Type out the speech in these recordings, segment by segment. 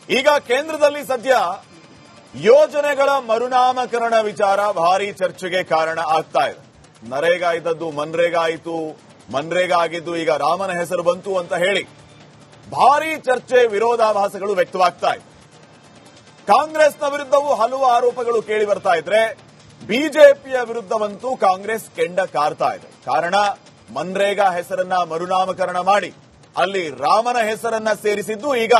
ಈಗ ಕೇಂದ್ರದಲ್ಲಿ ಸದ್ಯ ಯೋಜನೆಗಳ ಮರುನಾಮಕರಣ ವಿಚಾರ ಭಾರಿ ಚರ್ಚೆಗೆ ಕಾರಣ ಆಗ್ತಾ ಇದೆ. ನರೇಗಾ ಇದ್ದದ್ದು ಮನ್ರೇಗಾ ಆಯಿತು, ಮನ್ರೇಗಾ ಆಗಿದ್ದು ಈಗ ರಾಮನ ಹೆಸರು ಬಂತು ಅಂತ ಹೇಳಿ ಭಾರಿ ಚರ್ಚೆ, ವಿರೋಧಾಭಾಸಗಳು ವ್ಯಕ್ತವಾಗ್ತಾ ಇದೆ. ಕಾಂಗ್ರೆಸ್ನ ವಿರುದ್ಧವೂ ಹಲವು ಆರೋಪಗಳು ಕೇಳಿ ಬರ್ತಾ ಇದ್ರೆ ಬಿಜೆಪಿಯ ವಿರುದ್ಧವಂತೂ ಕಾಂಗ್ರೆಸ್ ಕೆಂಡ ಕಾರ್ತಾ ಇದೆ. ಕಾರಣ ಮನ್ರೇಗಾ ಹೆಸರನ್ನ ಮರುನಾಮಕರಣ ಮಾಡಿ ಅಲ್ಲಿ ರಾಮನ ಹೆಸರನ್ನ ಸೇರಿಸಿದ್ದು ಈಗ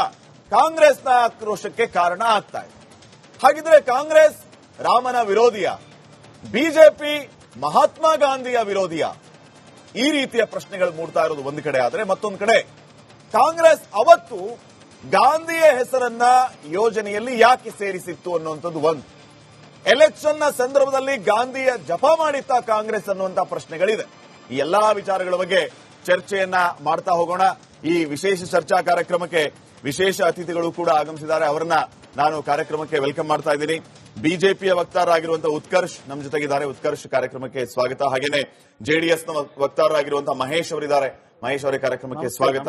ಕಾಂಗ್ರೆಸ್ನ ಆಕ್ರೋಶಕ್ಕೆ ಕಾರಣ ಆಗ್ತಾ ಇದೆ. ಹಾಗಿದ್ರೆ ಕಾಂಗ್ರೆಸ್ ರಾಮನ ವಿರೋಧಿಯ, ಬಿಜೆಪಿ ಮಹಾತ್ಮ ಗಾಂಧಿಯ ವಿರೋಧಿಯ? ಈ ರೀತಿಯ ಪ್ರಶ್ನೆಗಳು ಮೂಡ್ತಾ ಇರೋದು ಒಂದು ಕಡೆ ಆದ್ರೆ, ಮತ್ತೊಂದು ಕಡೆ ಕಾಂಗ್ರೆಸ್ ಅವತ್ತು ಗಾಂಧಿಯ ಹೆಸರನ್ನ ಯೋಜನೆಯಲ್ಲಿ ಯಾಕೆ ಸೇರಿಸಿತ್ತು ಅನ್ನುವಂಥದ್ದು ಒಂದು. ಎಲೆಕ್ಷನ್ನ ಸಂದರ್ಭದಲ್ಲಿ ಗಾಂಧಿಯ ಜಪ ಮಾಡಿತ್ತ ಕಾಂಗ್ರೆಸ್ ಅನ್ನುವಂಥ ಪ್ರಶ್ನೆಗಳಿದೆ. ಈ ಎಲ್ಲಾ ವಿಚಾರಗಳ ಬಗ್ಗೆ ಚರ್ಚೆಯನ್ನ ಮಾಡ್ತಾ ಹೋಗೋಣ. ಈ ವಿಶೇಷ ಚರ್ಚಾ ಕಾರ್ಯಕ್ರಮಕ್ಕೆ ವಿಶೇಷ ಅತಿಥಿಗಳು ಕೂಡ ಆಗಮಿಸಿದ್ದಾರೆ. ಅವರನ್ನ ನಾನು ಕಾರ್ಯಕ್ರಮಕ್ಕೆ ವೆಲ್ಕಮ್ ಮಾಡ್ತಾ ಇದ್ದೀನಿ. ಬಿಜೆಪಿಯ ವಕ್ತಾರರಾಗಿರುವಂತಹ ಉತ್ಕರ್ಷ್ ನಮ್ಮ ಜೊತೆಗಿದ್ದಾರೆ. ಉತ್ಕರ್ಷ್ ಕಾರ್ಯಕ್ರಮಕ್ಕೆ ಸ್ವಾಗತ. ಹಾಗೇನೆ ಜೆಡಿಎಸ್ನ ವಕ್ತಾರರಾಗಿರುವಂತಹ ಮಹೇಶ್ ಅವರಿದ್ದಾರೆ. ಮಹೇಶ್ ಅವರೇ ಕಾರ್ಯಕ್ರಮಕ್ಕೆ ಸ್ವಾಗತ.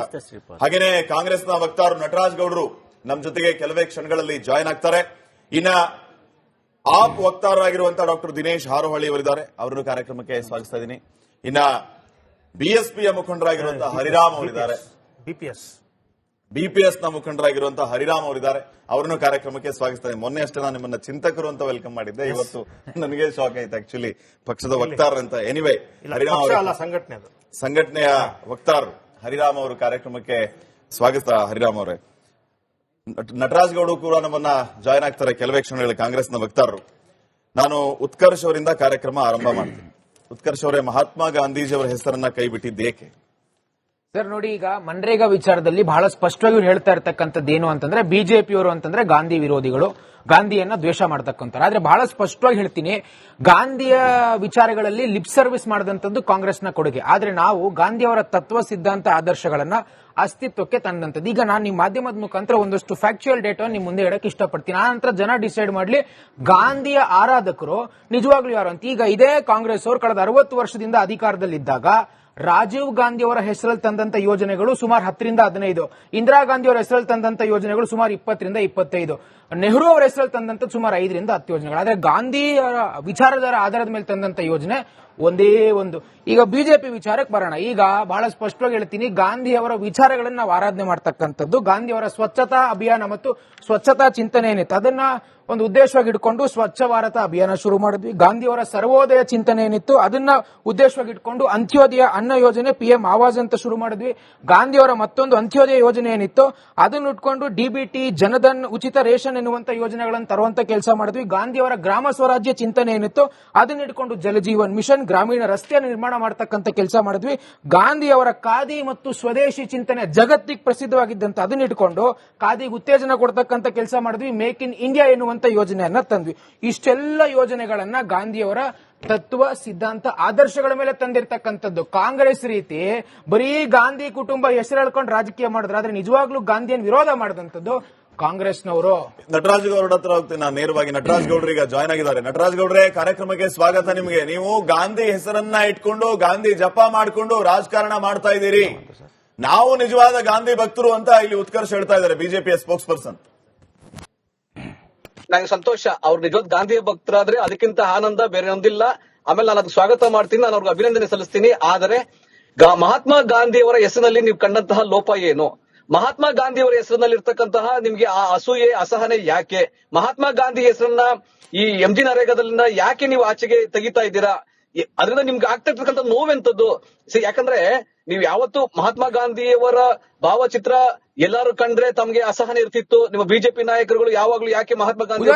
ಹಾಗೇನೆ ಕಾಂಗ್ರೆಸ್ನ ವಕ್ತಾರರು ನಟರಾಜ್ ಗೌಡರು ನಮ್ಮ ಜೊತೆಗೆ ಕೆಲವೇ ಕ್ಷಣಗಳಲ್ಲಿ ಜಾಯ್ನ್ ಆಗ್ತಾರೆ. ಇನ್ನ ಆಪ್ ವಕ್ತಾರರಾಗಿರುವಂತಹ ಡಾಕ್ಟರ್ ದಿನೇಶ್ ಹಾರೋಹಳ್ಳಿ ಅವರಿದ್ದಾರೆ. ಅವರನ್ನು ಕಾರ್ಯಕ್ರಮಕ್ಕೆ ಸ್ವಾಗತಿಸ್ತಾ ಇದ್ದೀನಿ. ಇನ್ನ ಬಿಎಸ್ಪಿಯ ಮುಖಂಡರಾಗಿರುವಂತಹ ಹರಿರಾಮ್ ಅವರಿದ್ದಾರೆ. ಬಿಪಿಎಸ್ನ ಮುಖಂಡರಾಗಿರುವಂತಹ ಹರಿರಾಮ್ ಅವರಿದ್ದಾರೆ. ಅವರನ್ನು ಕಾರ್ಯಕ್ರಮಕ್ಕೆ ಸ್ವಾಗತಿಸ್ತಾರೆ. ಮೊನ್ನೆ ಅಷ್ಟೇ ನಾನು ನಿಮ್ಮನ್ನ ಚಿಂತಕರು ಅಂತ ವೆಲ್ಕಮ್ ಮಾಡಿದ್ದೆ. ಇವತ್ತು ನನಗೆ ಶಾಕ್ ಆಯ್ತು ಆಕ್ಚುಲಿ, ಪಕ್ಷದ ವಕ್ತಾರರಂತ. ಎನಿವೇ, ಹರಿರಾಮ್ ಅವರು ಸಂಘಟನೆಯ ವಕ್ತಾರರು ಹರಿರಾಮ್ ಅವರು ಕಾರ್ಯಕ್ರಮಕ್ಕೆ ಸ್ವಾಗತ. ಹರಿರಾಮ್ ಅವರೇ, ನಟರಾಜ್ ಗೌಡ ಕೂಡ ನಮ್ಮನ್ನ ಜಾಯ್ನ್ ಆಗ್ತಾರೆ ಕೆಲವೇ ಕ್ಷಣಗಳಲ್ಲಿ, ಕಾಂಗ್ರೆಸ್ನ ವಕ್ತಾರರು. ನಾನು ಉತ್ಕರ್ಷ್ ಅವರಿಂದ ಕಾರ್ಯಕ್ರಮ ಆರಂಭ ಮಾಡ್ತೀನಿ. ಉತ್ಕರ್ಷ್ ಅವರೇ, ಮಹಾತ್ಮ ಗಾಂಧೀಜಿಯವರ ಹೆಸರನ್ನ ಕೈ ಬಿಟ್ಟಿದ್ದೇಕೆ? ಸರ್ ನೋಡಿ, ಈಗ ಮನ್ರೇಗಾ ವಿಚಾರದಲ್ಲಿ ಬಹಳ ಸ್ಪಷ್ಟವಾಗಿ ಹೇಳ್ತಾ ಇರ್ತಕ್ಕಂಥದ್ದು ಏನು ಅಂತಂದ್ರೆ, ಬಿಜೆಪಿಯವರು ಅಂತಂದ್ರೆ ಗಾಂಧಿ ವಿರೋಧಿಗಳು, ಗಾಂಧಿಯನ್ನ ದ್ವೇಷ ಮಾಡತಕ್ಕಂಥವ್ರು. ಆದ್ರೆ ಬಹಳ ಸ್ಪಷ್ಟವಾಗಿ ಹೇಳ್ತೀನಿ, ಗಾಂಧಿಯ ವಿಚಾರಗಳಲ್ಲಿ ಲಿಪ್ ಸರ್ವಿಸ್ ಮಾಡಿದಂಥದ್ದು ಕಾಂಗ್ರೆಸ್ನ ಕೊಡುಗೆ. ಆದ್ರೆ ನಾವು ಗಾಂಧಿಯವರ ತತ್ವ, ಸಿದ್ಧಾಂತ, ಆದರ್ಶಗಳನ್ನ ಅಸ್ತಿತ್ವಕ್ಕೆ ತಂದಂಥದ್ದು. ಈಗ ನಾನು ನಿಮ್ಮ ಮಾಧ್ಯಮದ ಮುಖಾಂತರ ಒಂದಷ್ಟು ಫ್ಯಾಕ್ಚುಯಲ್ ಡೇಟಾ ನಿಮ್ ಮುಂದೆ ಇಡಕ್ಕೆ ಇಷ್ಟಪಡ್ತೀನಿ. ಆ ನಂತರ ಜನ ಡಿಸೈಡ್ ಮಾಡ್ಲಿ ಗಾಂಧಿಯ ಆರಾಧಕರು ನಿಜವಾಗ್ಲೂ ಯಾರು ಅಂತ. ಈಗ ಇದೇ ಕಾಂಗ್ರೆಸ್ ಅವರು ಕಳೆದ 60 ವರ್ಷದಿಂದ ಅಧಿಕಾರದಲ್ಲಿದ್ದಾಗ ರಾಜೀವ್ ಗಾಂಧಿ ಅವರ ಹೆಸರಲ್ಲಿ ತಂದಂತ ಯೋಜನೆಗಳು ಸುಮಾರು 10 ರಿಂದ 15, ಇಂದಿರಾ ಗಾಂಧಿ ಅವರ ಹೆಸರಲ್ಲಿ ತಂದಂತ ಯೋಜನೆಗಳು ಸುಮಾರು 20 ರಿಂದ 25, ನೆಹರು ಅವರ ಹೆಸರಲ್ಲಿ ತಂದಂತ ಸುಮಾರು 5 ರಿಂದ 10 ಯೋಜನೆಗಳು. ಆದ್ರೆ ಗಾಂಧಿ ವಿಚಾರಧಾರ ಆಧಾರದ ಮೇಲೆ ತಂದಂತ ಯೋಜನೆ ಒಂದೇ ಒಂದು. ಈಗ ಬಿಜೆಪಿ ವಿಚಾರಕ್ಕೆ ಬರೋಣ. ಈಗ ಬಹಳ ಸ್ಪಷ್ಟವಾಗಿ ಹೇಳ್ತೀನಿ, ಗಾಂಧಿ ಅವರ ವಿಚಾರಗಳನ್ನ ನಾವು ಆರಾಧನೆ ಮಾಡ್ತಕ್ಕಂಥದ್ದು, ಗಾಂಧಿ ಅವರ ಸ್ವಚ್ಛತಾ ಅಭಿಯಾನ ಮತ್ತು ಸ್ವಚ್ಛತಾ ಚಿಂತನೆ ಏನಿತ್ತು ಅದನ್ನ ಒಂದು ಉದ್ದೇಶವಾಗಿ ಇಟ್ಕೊಂಡು ಸ್ವಚ್ಛ ಭಾರತ ಅಭಿಯಾನ ಶುರು ಮಾಡಿದ್ವಿ. ಗಾಂಧಿಯವರ ಸರ್ವೋದಯ ಚಿಂತನೆ ಏನಿತ್ತು ಅದನ್ನ ಉದ್ದೇಶವಾಗಿ ಇಟ್ಕೊಂಡು ಅಂತ್ಯೋದಯ ಅನ್ನ ಯೋಜನೆ, PM ಆವಾಸ್ ಅಂತ ಶುರು ಮಾಡಿದ್ವಿ. ಗಾಂಧಿಯವರ ಮತ್ತೊಂದು ಅಂತ್ಯೋದಯ ಯೋಜನೆ ಏನಿತ್ತು ಅದನ್ನ ಇಟ್ಕೊಂಡು DBT, ಜನಧನ್, ಉಚಿತ ರೇಷನ್ ಎನ್ನುವಂತ ಯೋಜನೆಗಳನ್ನು ತರುವಂತ ಕೆಲಸ ಮಾಡಿದ್ವಿ. ಗಾಂಧಿಯವರ ಗ್ರಾಮ ಸ್ವರಾಜ್ಯ ಚಿಂತನೆ ಏನಿತ್ತು ಅದನ್ನ ಇಟ್ಕೊಂಡು ಜಲಜೀವನ್ ಮಿಷನ್, ಗ್ರಾಮೀಣ ರಸ್ತೆ ನಿರ್ಮಾಣ ಮಾಡತಕ್ಕಂತ ಕೆಲಸ ಮಾಡಿದ್ವಿ. ಗಾಂಧಿಯವರ ಖಾದಿ ಮತ್ತು ಸ್ವದೇಶಿ ಚಿಂತನೆ ಜಗತ್ತಿಗೆ ಪ್ರಸಿದ್ಧವಾಗಿದ್ದಂತ ಅದನ್ನ ಇಟ್ಕೊಂಡು ಖಾದಿಗೆ ಉತ್ತೇಜನ ಕೊಡ್ತಕ್ಕಂತ ಕೆಲಸ ಮಾಡಿದ್ವಿ. ಮೇಕ್ ಇನ್ ಇಂಡಿಯಾ ಎನ್ನುವಂತ ಯೋಜನೆಯನ್ನ ತಂದ್ವಿ. ಇಷ್ಟೆಲ್ಲ ಯೋಜನೆಗಳನ್ನ ಗಾಂಧಿಯವರ ತತ್ವ, ಸಿದ್ಧಾಂತ, ಆದರ್ಶಗಳ ಮೇಲೆ ತಂದಿರತಕ್ಕಂಥದ್ದು. ಕಾಂಗ್ರೆಸ್ ರೀತಿ ಬರೀ ಗಾಂಧಿ ಕುಟುಂಬ ಹೆಸರು ಹೇಳ್ಕೊಂಡು ರಾಜಕೀಯ ಮಾಡಿದ್ರೆ, ಆದ್ರೆ ನಿಜವಾಗ್ಲೂ ಗಾಂಧಿಯನ್ನು ವಿರೋಧ ಮಾಡಿದಂಥದ್ದು ಕಾಂಗ್ರೆಸ್ನವರು. ನಟರಾಜ್ ಗೌಡ ಹತ್ರ ಹೋಗ್ತೀನಿ ನಾನು ನೇರವಾಗಿ. ನಟರಾಜ್ ಗೌಡ್ರು ಈಗ ಜಾಯ್ನ್ ಆಗಿದ್ದಾರೆ. ನಟರಾಜ್ ಗೌಡ್ರೆ, ಕಾರ್ಯಕ್ರಮಕ್ಕೆ ಸ್ವಾಗತ ನಿಮಗೆ. ನೀವು ಗಾಂಧಿ ಹೆಸರನ್ನ ಇಟ್ಕೊಂಡು, ಗಾಂಧಿ ಜಪ ಮಾಡಿಕೊಂಡು ರಾಜಕಾರಣ ಮಾಡ್ತಾ ಇದ್ದೀರಿ. ನಾವು ನಿಜವಾದ ಗಾಂಧಿ ಭಕ್ತರು ಅಂತ ಇಲ್ಲಿ ಉತ್ಕರ್ಷ್ ಹೇಳ್ತಾ ಇದ್ದಾರೆ, ಬಿಜೆಪಿಯ ಸ್ಪೋಕ್ಸ್ ಪರ್ಸನ್. ನಂಗೆ ಸಂತೋಷ, ಅವ್ರು ನಿಜವಾದ ಗಾಂಧಿಯ ಭಕ್ತರಾದ್ರೆ ಅದಕ್ಕಿಂತ ಆನಂದ ಬೇರೆ ಒಂದಿಲ್ಲ. ಆಮೇಲೆ ನಾನು ಅದಕ್ಕೆ ಸ್ವಾಗತ ಮಾಡ್ತೀನಿ, ನಾನು ಅವ್ರಿಗೆ ಅಭಿನಂದನೆ ಸಲ್ಲಿಸ್ತೀನಿ. ಆದರೆ ಮಹಾತ್ಮ ಗಾಂಧಿಯವರ ಹೆಸರಿನಲ್ಲಿ ನೀವು ಕಂಡಂತಹ ಲೋಪ ಏನು? ಮಹಾತ್ಮ ಗಾಂಧಿಯವರ ಹೆಸರಿನಲ್ಲಿ ಇರ್ತಕ್ಕಂತಹ ನಿಮ್ಗೆ ಆ ಅಸೂಯೆ, ಅಸಹನೆ ಯಾಕೆ? ಮಹಾತ್ಮ ಗಾಂಧಿ ಹೆಸರನ್ನ ಈ MG ನರೇಗಾದಲ್ಲಿಂದ ಯಾಕೆ ನೀವು ಆಚೆಗೆ ತೆಗಿತಾ ಇದ್ದೀರಾ? ಅದರಿಂದ ನಿಮ್ಗೆ ಆಗ್ತಾ ಇರ್ತಕ್ಕಂಥ ನೋವೆಂತದ್ದು? ಯಾಕಂದ್ರೆ ನೀವು ಯಾವತ್ತು ಮಹಾತ್ಮ ಗಾಂಧಿಯವರ ಭಾವಚಿತ್ರ ಎಲ್ಲರೂ ಕಂಡ್ರೆ ತಮ್ಗೆ ಅಸಹನೆ ಇರ್ತಿತ್ತು. ನಿಮ್ಮ ಬಿಜೆಪಿ ನಾಯಕರುಗಳು ಯಾವಾಗ್ಲೂ ಯಾಕೆ ಮಹಾತ್ಮ ಗಾಂಧಿ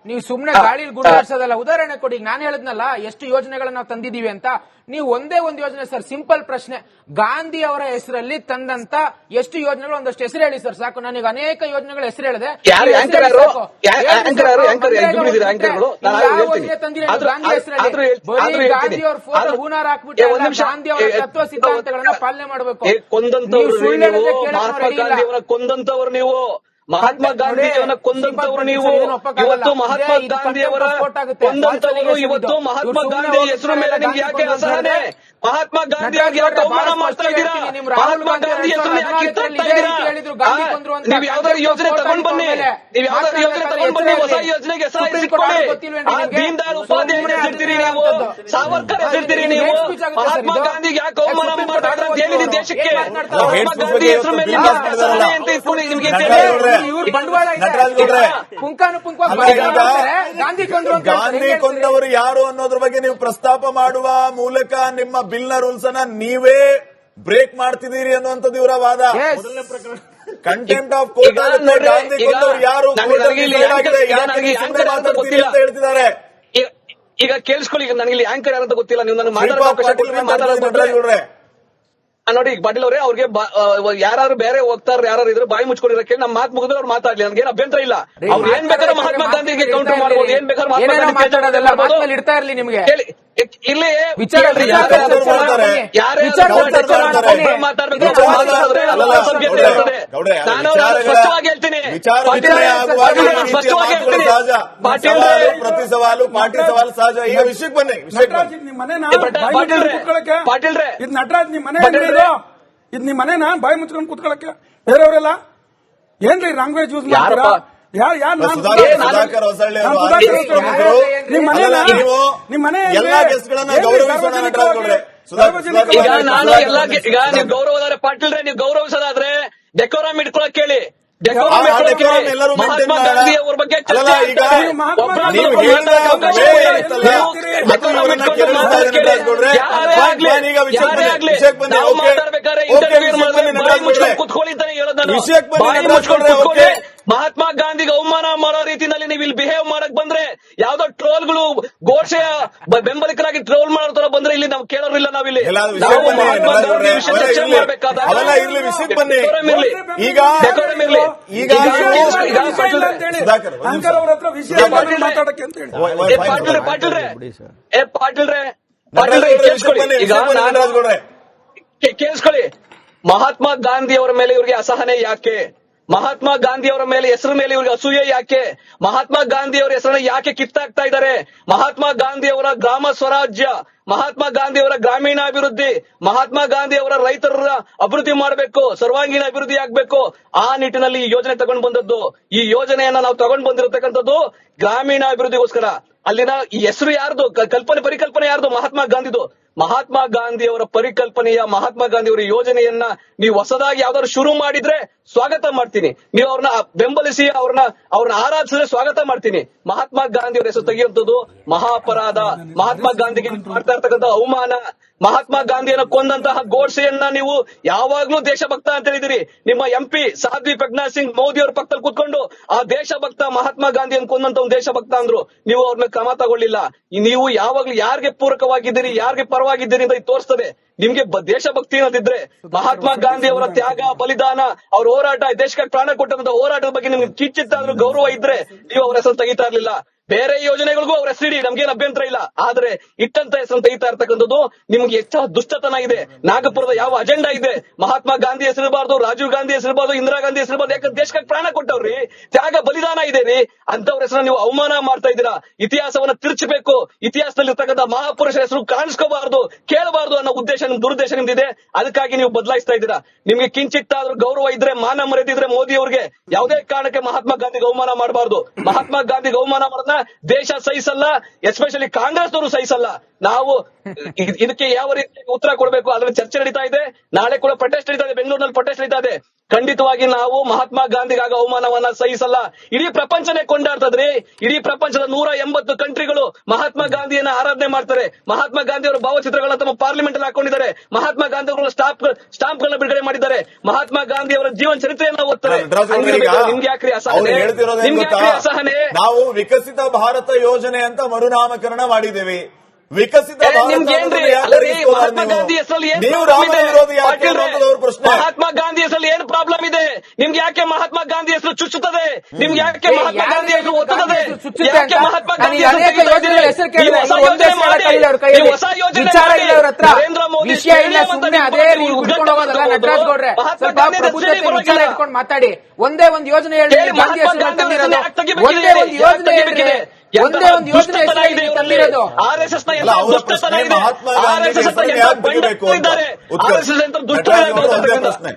ನೀವು ಸುಮ್ನೆ ಗಾಳಿಲಿ ಗುಂಡಾಡ್ಸೋದಲ್ಲ. ಉದಾಹರಣೆ ಕೊಡಿ. ನಾನು ಹೇಳಿದ್ನಲ್ಲ ಎಷ್ಟು ಯೋಜನೆಗಳನ್ನ ನಾವು ತಂದಿದೀವಿ ಅಂತ. ನೀವು ಒಂದೇ ಒಂದು ಯೋಜನೆ ಸರ್, ಸಿಂಪಲ್ ಪ್ರಶ್ನೆ, ಗಾಂಧಿ ಅವರ ಹೆಸರಲ್ಲಿ ತಂದಂತ ಎಷ್ಟು ಯೋಜನೆಗಳು ಒಂದಷ್ಟು ಹೆಸರು ಹೇಳಿ ಸರ್, ಸಾಕು. ನನಗೆ ಅನೇಕ ಯೋಜನೆಗಳ ಹೆಸರು ಹೇಳಿದೆ. ಗಾಂಧಿ ಅವ್ರ ಫೋಟೋ ಹೂನಾರ ಹಾಕ್ಬಿಟ್ಟು ಗಾಂಧಿ ಅವರ ತತ್ವ ಸಿದ್ಧಾಂತಗಳನ್ನ ಪಾಲನೆ ಮಾಡಬೇಕು. ಕೊಂದಂತವ್ರು ನೀವು ಮಹಾತ್ಮ ಗಾಂಧಿಯವನ್ನ ಕೊಂದಂತವ್ರು ನೀವು. ಇವತ್ತು ಮಹಾತ್ಮ ಗಾಂಧಿಯವರ ಕೊಂದಂತವರು ಇವತ್ತು ಮಹಾತ್ಮ ಗಾಂಧಿ ಹೆಸರು ಮೇಲೆ ನಿಮ್ಗೆ ಯಾಕೆ ಅಸಹನೆ? ಮಹಾತ್ಮ ಗಾಂಧಿ ಯಾಕೆ ಅವಮಾನ ಮಾಡ್ತಾ ಇದ್ದೀರಾ? ಮಹಾತ್ಮ ಗಾಂಧಿ ಹೆಸರು ಯಾಕೆ ಕಿತ್ತಾಡ್ತಾ ಇದ್ದೀರಾ? ನೀವು ಯಾವ್ದಾದ್ರು ಯೋಜನೆ ತಗೊಂಡ್ ಬನ್ನಿ, ಹೊಸ ಯೋಜನೆಗೆ ಸಹಾಯಿಸಿಕೊಳ್ಳಿ. ದೀನ್ ದಯಾಳ್ ಉಪಾಧ್ಯಾಯ ಎದುರ್ತೀರಿ ನೀವು, ಸಾವರ್ಕರ್ ಎದುರ್ತೀರಿ ನೀವು. ಮಹಾತ್ಮ ಗಾಂಧಿಗೆ ಯಾಕೆ ಅವಮಾನ ಮಾಡ್ತಾರೆ ಅಂತ ಹೇಳಿದ ದೇಶಕ್ಕೆ? ಮಹಾತ್ಮ ಗಾಂಧಿ ಹೆಸರು ಮೇಲೆ ಅಸಹನೆ ಅಂತ ಇಟ್ಕೊಂಡು ನಿಮ್ಗೆ ಗಾಂಧಿ ಕೊಂದವರು ಯಾರು ಅನ್ನೋದ್ರ ಬಗ್ಗೆ ನೀವು ಪ್ರಸ್ತಾಪ ಮಾಡುವ ಮೂಲಕ ನಿಮ್ಮ ಬಿಲ್ ನ ರೂಲ್ಸ್ ಅನ್ನ ನೀವೇ ಬ್ರೇಕ್ ಮಾಡ್ತಿದ್ದೀರಿ ಅನ್ನುವಂಥದ್ದು ಇವರ ವಾದ. ಕಂಟೆಂಪ್ಟ್ ಆಫ್ ಕೋರ್ಟ್ ಗಾಂಧಿ ಕೊಂದವರು ಯಾರು ಹೇಳ್ತಿದ್ದಾರೆ. ಈಗ ಕೇಳಿಸ್ಕೊಳ್ಳಿ, ಈಗ ನನಗೆ ಆಂಕರ್ ಯಾರಂತ ಗೊತ್ತಿಲ್ಲ, ನೀವು ನನಗೆ ಮಾತಾಡೋದು ನೋಡಿ. ಈಗ ಪಾಟೀಲ್ ಅವರೇ, ಅವ್ರಿಗೆ ಯಾರು ಬೇರೆ ಹೋಗ್ತಾರ ಯಾರು ಇದ್ರೆ ಬಾಯಿ ಮುಚ್ಕೊಂಡಿರಕ್ಕೆ ನಮ್ಮ ಮಾತು ಮುಗಿದ್ರೆ ಅವ್ರು ಮಾತಾಡ್ಲಿ, ನನ್ಗೆ ಏನು ಅಭ್ಯಂತರ ಇಲ್ಲ. ಅವ್ರು ಏನ್ ಬೇಕಾದ್ರೆ ಮಹಾತ್ಮ ಗಾಂಧಿಗೆ ಕೌಂಟರ್ ಮಾಡಬಹುದು, ಏನ್ ಬೇಕಾದ್ರೆ ಇಡ್ತಾ ಇರ್ಲಿ ನಿಮ್ಗೆ ಇಲ್ಲಿ ನಾನು ಸ್ಪಷ್ಟವಾಗಿ ಹೇಳ್ತೀನಿ, ಪ್ರತಿ ಸವಾಲು ಪಾರ್ಟಿ ಸವಾಲು ಸಹಜ. ಈಗ ವಿಷಯಕ್ಕೆ ಬನ್ನಿ. ಪಾಟೀಲ್ರೆ, ಇದು ನಟರಾಜ್ ನಿಮ್ ಮನೆ ಇದು ನಿಮ್ ಮನೆನಾ ಬಾಯಿ ಮುಚ್ಕೊಂಡು ಕೂತ್ಕೊಳಕ್ಕೆ? ಬೇರೆಯವರೆಲ್ಲ ಏನ್ರಿ ಲ್ಯಾಂಗ್ವೇಜ್ ಯೂಸ್ ಮಾಡ್ತಾರಾ? ಸುಧಾಕರ್ ಹೊಸಳ್ಳಿ ನಿಮ್ ಮನೆ ಎಲ್ಲಾ ಗೆಸ್ಟ್ಗಳನ್ನ ಗೌರವಿಸೋಣ. ಈಗ ನಾನು ಎಲ್ಲ ಈಗ ನೀವು ಗೌರವದಾರೆ ಪಾಟೀಲ್ರೆ, ನೀವು ಗೌರವಿಸೋದಾದ್ರೆ ಡೆಕೋರಂ ಇಟ್ಕೊಳಕ್ ಕೇಳಿ. ಮಹಾತ್ಮ ಗಾಂಧಿ ಅವ್ರ ಬಗ್ಗೆ ಮಹಾತ್ಮ ಗಾಂಧಿಗೆ ಅವಮಾನ ಮಾಡೋ ರೀತಿಯಲ್ಲಿ ನೀವು ಇಲ್ಲಿ ಬಿಹೇವ್ ಮಾಡಕ್ ಬಂದ್ರೆ, ಯಾವ್ದೋ ಟ್ರೋಲ್ಗಳು ಗೋಡ್ಸೆಯ ಬೆಂಬಲಿಕರಾಗಿ ಟ್ರೋಲ್ ಮಾಡೋ ತರ ಬಂದ್ರೆ ಇಲ್ಲಿ ನಾವು ಕೇಳೋರಿಲ್ಲ. ನಾವಿಲ್ಲಿ ಚರ್ಚೆ ಮಾಡಬೇಕಾದ ಕೇಳಿಸ್ಕೊಳ್ಳಿ. ಮಹಾತ್ಮ ಗಾಂಧಿ ಅವರ ಮೇಲೆ ಇವ್ರಿಗೆ ಅಸಹನೆ ಯಾಕೆ? ಮಹಾತ್ಮ ಗಾಂಧಿ ಅವರ ಮೇಲೆ ಹೆಸರು ಮೇಲೆ ಇವ್ರಿಗೆ ಅಸೂಯೆ ಯಾಕೆ? ಮಹಾತ್ಮ ಗಾಂಧಿ ಅವರ ಹೆಸರನ್ನ ಯಾಕೆ ಕಿತ್ತಾಕ್ತಾ ಇದ್ದಾರೆ? ಮಹಾತ್ಮ ಗಾಂಧಿ ಅವರ ಗ್ರಾಮ ಸ್ವರಾಜ್ಯ, ಮಹಾತ್ಮ ಗಾಂಧಿ ಅವರ ಗ್ರಾಮೀಣಾಭಿವೃದ್ಧಿ, ಮಹಾತ್ಮ ಗಾಂಧಿ ಅವರ ರೈತರ ಅಭಿವೃದ್ಧಿ ಮಾಡಬೇಕು, ಸರ್ವಾಂಗೀಣ ಅಭಿವೃದ್ಧಿ ಆಗ್ಬೇಕು. ಆ ನಿಟ್ಟಿನಲ್ಲಿ ಈ ಯೋಜನೆ ತಗೊಂಡ್ ಬಂದದ್ದು. ಈ ಯೋಜನೆಯನ್ನ ನಾವು ತಗೊಂಡ್ ಬಂದಿರತಕ್ಕಂಥದ್ದು ಗ್ರಾಮೀಣಾಭಿವೃದ್ಧಿಗೋಸ್ಕರ. ಅಲ್ಲಿನ ಈ ಹೆಸರು ಯಾರ್ದು? ಪರಿಕಲ್ಪನೆ ಯಾರ್ದು? ಮಹಾತ್ಮ ಗಾಂಧಿದು. ಮಹಾತ್ಮ ಗಾಂಧಿ ಅವರ ಪರಿಕಲ್ಪನೆಯ, ಮಹಾತ್ಮ ಗಾಂಧಿ ಅವರ ಯೋಜನೆಯನ್ನ ನೀವು ಹೊಸದಾಗಿ ಯಾವ್ದಾದ್ರು ಶುರು ಮಾಡಿದ್ರೆ ಸ್ವಾಗತ ಮಾಡ್ತೀನಿ. ನೀವು ಅವ್ರನ್ನ ಬೆಂಬಲಿಸಿ ಅವ್ರನ್ನ ಆರಾಧಿಸಿದ್ರೆ ಸ್ವಾಗತ ಮಾಡ್ತೀನಿ. ಮಹಾತ್ಮ ಗಾಂಧಿ ಅವರ ಹೆಸರು ತೆಗೆಯುವಂಥದ್ದು ಮಹಾ ಅಪರಾಧ. ಮಹಾತ್ಮ ಗಾಂಧಿಗೆ ಮಾಡ್ತಾ ಇರ್ತಕ್ಕಂಥ ಅವಮಾನ. ಮಹಾತ್ಮ ಗಾಂಧಿಯನ್ನ ಕೊಂದಂತಹ ಗೋಡ್ಸೆಯನ್ನ ನೀವು ಯಾವಾಗ್ಲೂ ದೇಶಭಕ್ತ ಅಂತ ಹೇಳಿದಿರಿ. ನಿಮ್ಮ MP ಸಾಧ್ವಿ ಪ್ರಜ್ಞಾ ಸಿಂಗ್ ಮೋದಿ ಅವ್ರ ಪಕ್ಕದಲ್ಲಿ ಕೂತ್ಕೊಂಡು ಆ ದೇಶಭಕ್ತ ಮಹಾತ್ಮ ಗಾಂಧಿಯನ್ನು ಕೊಂದಂತ ಒಂದು ದೇಶಭಕ್ತ ಅಂದ್ರು. ನೀವು ಅವ್ರನ್ನ ಕ್ರಮ ತಗೊಳ್ಳಿಲ್ಲ. ನೀವು ಯಾವಾಗ್ಲೂ ಯಾರಿಗೆ ಪೂರಕವಾಗಿದ್ದೀರಿ, ಯಾರಿಗೆ ಪರವಾಗಿದ್ದೀರಿ ಅಂತ ತೋರಿಸ್ತದೆ. ನಿಮ್ಗೆ ದೇಶಭಕ್ತಿ ಅನ್ನೋದಿದ್ರೆ ಮಹಾತ್ಮ ಗಾಂಧಿ ಅವರ ತ್ಯಾಗ, ಬಲಿದಾನ, ಅವ್ರ ಹೋರಾಟ, ದೇಶಕ್ಕೆ ಪ್ರಾಣ ಕೊಟ್ಟಂತ ಹೋರಾಟದ ಬಗ್ಗೆ ನಿಮ್ಗೆ ಕಿಂಚಿತ್ತಾದ್ರೂ ಗೌರವ ಇದ್ರೆ ನೀವು ಅವ್ರ ಹೆಸರು ತೆಗಿತಾ ಇರ್ಲಿಲ್ಲ. ಬೇರೆ ಯೋಜನೆಗಳಿಗೂ ಅವ್ರ ಹೆಸರಿಡಿ, ನಮ್ಗೇನು ಅಭ್ಯಂತರ ಇಲ್ಲ. ಆದ್ರೆ ಇಟ್ಟಂತ ಹೆಸರು ತೆಗಿತಾ ಇರ್ತಕ್ಕಂಥದ್ದು ನಿಮ್ಗೆ ಹೆಚ್ಚು ದುಷ್ಟತನ ಇದೆ. ನಾಗಪುರದ ಯಾವ ಅಜೆಂಡಾ ಇದೆ? ಮಹಾತ್ಮ ಗಾಂಧಿ ಹೆಸರಿರಬಾರ್ದು, ರಾಜೀವ್ ಗಾಂಧಿ ಹೆಸರಿರಬಾರ್ದು, ಇಂದಿರಾ ಗಾಂಧಿ ಹೆಸರಿರಬಾರ್ದು. ಯಾಕಂದ್ರೆ ದೇಶಕ್ಕೆ ಪ್ರಾಣ ಕೊಟ್ಟವ್ರಿ, ತ್ಯಾಗ ಬಲಿದಾನ ಇದೆ ರೀ. ಅಂತವ್ರ ಹೆಸರು ನೀವು ಅವಮಾನ ಮಾಡ್ತಾ ಇದ್ದೀರಾ. ಇತಿಹಾಸವನ್ನ ತಿರುಚಬೇಕು. ಇತಿಹಾಸದಲ್ಲಿ ಇರ್ತಕ್ಕಂಥ ಮಹಾಪುರುಷರ ಹೆಸರು ಕಾಣಿಸ್ಕೋಬಾರ್ದು, ಕೇಳಬಾರ್ದು ಅನ್ನೋ ಉದ್ದೇಶ, ನಿಮ್ ದುರುದ್ದೇಶ ನಿಮ್ದಿದೆ. ಅದಕ್ಕಾಗಿ ನೀವು ಬದಲಾಯಿಸ್ತಾ ಇದ್ದೀರಾ. ನಿಮ್ಗೆ ಕಿಂಚಿತ್ತಾದ್ರೂ ಗೌರವ ಇದ್ರೆ, ಮಾನ ಮರ್ಯಾದೆ ಇದ್ರೆ ಮೋದಿ ಅವ್ರಿಗೆ ಯಾವುದೇ ಕಾರಣಕ್ಕೆ ಮಹಾತ್ಮ ಗಾಂಧಿಗೆ ಅವಮಾನ ಮಾಡಬಾರ್ದು. ಮಹಾತ್ಮ ಗಾಂಧಿಗೆ ಅವಮಾನ ಮಾಡೋದನ್ನ ದೇಶ ಸಹಿಸಲ್ಲ, ಎಸ್ಪೆಷಲಿ ಕಾಂಗ್ರೆಸ್ನವರು ಸಹಿಸಲ್ಲ. ನಾವು ಇದಕ್ಕೆ ಯಾವ ರೀತಿ ಉತ್ತರ ಕೊಡಬೇಕು ಅದರ ಚರ್ಚೆ ನಡೀತಾ ಇದೆ. ನಾಳೆ ಕೂಡ ಪ್ರೊಟೆಸ್ಟ್ ನಡೀತಾ ಇದೆ, ಬೆಂಗಳೂರಿನಲ್ಲಿ ಪ್ರೊಟೆಸ್ಟ್ ನಡೀತಾ ಇದೆ. ಖಂಡಿತವಾಗಿ ನಾವು ಮಹಾತ್ಮ ಗಾಂಧಿಗಾಗ ಅವಮಾನವನ್ನ ಸಹಿಸಲ್ಲ. ಇಡೀ ಪ್ರಪಂಚನೇ ಕೊಂಡಾಡ್ತದ್ರಿ. ಇಡೀ ಪ್ರಪಂಚದ 180 ಕಂಟ್ರಿಗಳು ಮಹಾತ್ಮ ಗಾಂಧಿಯನ್ನ ಆರಾಧನೆ ಮಾಡ್ತಾರೆ. ಮಹಾತ್ಮ ಗಾಂಧಿ ಅವರ ಭಾವಚಿತ್ರಗಳನ್ನ ತಮ್ಮ ಪಾರ್ಲಿಮೆಂಟ್ ಅಲ್ಲಿ ಹಾಕೊಂಡಿದ್ದಾರೆ. ಮಹಾತ್ಮ ಗಾಂಧಿ ಅವರ ಸ್ಟಾಂಪ್ ಗಳನ್ನ ಬಿಡುಗಡೆ ಮಾಡಿದ್ದಾರೆ. ಮಹಾತ್ಮ ಗಾಂಧಿ ಅವರ ಜೀವನ ಚರಿತ್ರೆಯನ್ನ ಓದ್ತಾರೆ. ನಿಮ್ಗೆ ಯಾಕ್ರಿ ಅಸಹನೆ? ನಾವು ವಿಕಸಿತ ಭಾರತ ಯೋಜನೆ ಅಂತ ಮರುನಾಮಕರಣ ಮಾಡಿದ್ದೇವೆ. ವಿಕಸಿತ ಮಹಾತ್ಮ ಗಾಂಧಿ ಹೆಸರಲ್ಲಿ ಏನ್ ಪ್ರಾಬ್ಲಮ್ ಇದೆ? ನಿಮ್ಗೆ ಯಾಕೆ ಮಹಾತ್ಮ ಗಾಂಧಿ ಹೆಸರು ಚುಚ್ಚುತ್ತದೆ? ನಿಮ್ಗೆ ಯಾಕೆ ಮಹಾತ್ಮ ಗಾಂಧಿ ಹೆಸರು ಒತ್ತುತ್ತದೆ? ಚುಚ್ಚುತ್ತೆ ಯಾಕೆ ಅಂತ? ಮಹಾತ್ಮ ನಾನು ಗಾಂಧಿ ಅನೇಕ ಯೋಜನೆಗಳ ಹೆಸರು ಕೇಳಿದೆ. ಹೊಸ ಒಂದೇ ಯೋಜನೆ ಸಲ ಮಾಡಿ. ಕೈಲಿ ಅವ್ರ ಕೈಯಲ್ಲಿ ನೀವು ಹೊಸ ಯೋಜನೆ ವಿಚಾರ ಮಾಡಿ. ಇಲ್ಲ ಅವ್ರ ಹತ್ರ. ನರೇಂದ್ರ ಮೋದಿ ವಿಷಯ ಇಲ್ಲ, ಸ್ಟೇಡಿಯಂ ಅಂತ ಸುಮ್ಮನೆ ಅದೇ ಬಿಟ್ಬಿಟ್ಟು ನೀವು ನೀವು ಉಟ್ಕೊಂಡು ಹೋಗೋದಲ್ಲ. ಉದ್ಘಾಟನೆ ನಟರಾಜ್ ಗೌಡ್ರೆ ಮಹಾತ್ಮ ಸ್ವಲ್ಪ ಗಾಂಧಿ ಪ್ರಬುದ್ಧತೆ ಹೆಸರು ವಿಚಾರ ಬರೋದಿಲ್ಲ. ಇಟ್ಕೊಂಡು ಮಾತಾಡಿ. ಒಂದೇ ಒಂದು ಯೋಜನೆ ಹೇಳಿ ಹೇಳಿ, ಗಾಂಧಿ ಮಹಾತ್ಮ ಹೆಸರು ಗಾಂಧಿ ತಂದಿರೋದು. ಯಾಕೆ ತೆಗಿಬೇಕಿದೆ? ಒಂದೇ ಒಂದು ಯೋಜನೆ ಯಾಕೆ ಹೇಳ್ರಿ. ತೆಗಿಬೇಕಿದೆ? ಒಂದೇ ಒಂದು ಯೋಜನೆ ದುಷ್ಟತನ ಇದೆ ಇವರಲ್ಲಿ. ತಂದಿರೋದು. RSS ನ ಅಲ್ಲ, ಅವರ ಪ್ರಶ್ನೆ ಮಹಾತ್ಮ ಗಾಂಧಿ ಹೆಸರನ್ನು ಯಾಕೆ ತೆಗಿಬೇಕು ಅಂತ. RSS ಅಂತ ದುಷ್ಟರು ನಟರಾಜ್ ಗೌಡ್ರು ಒಂದೇ ಪ್ರಶ್ನೆ.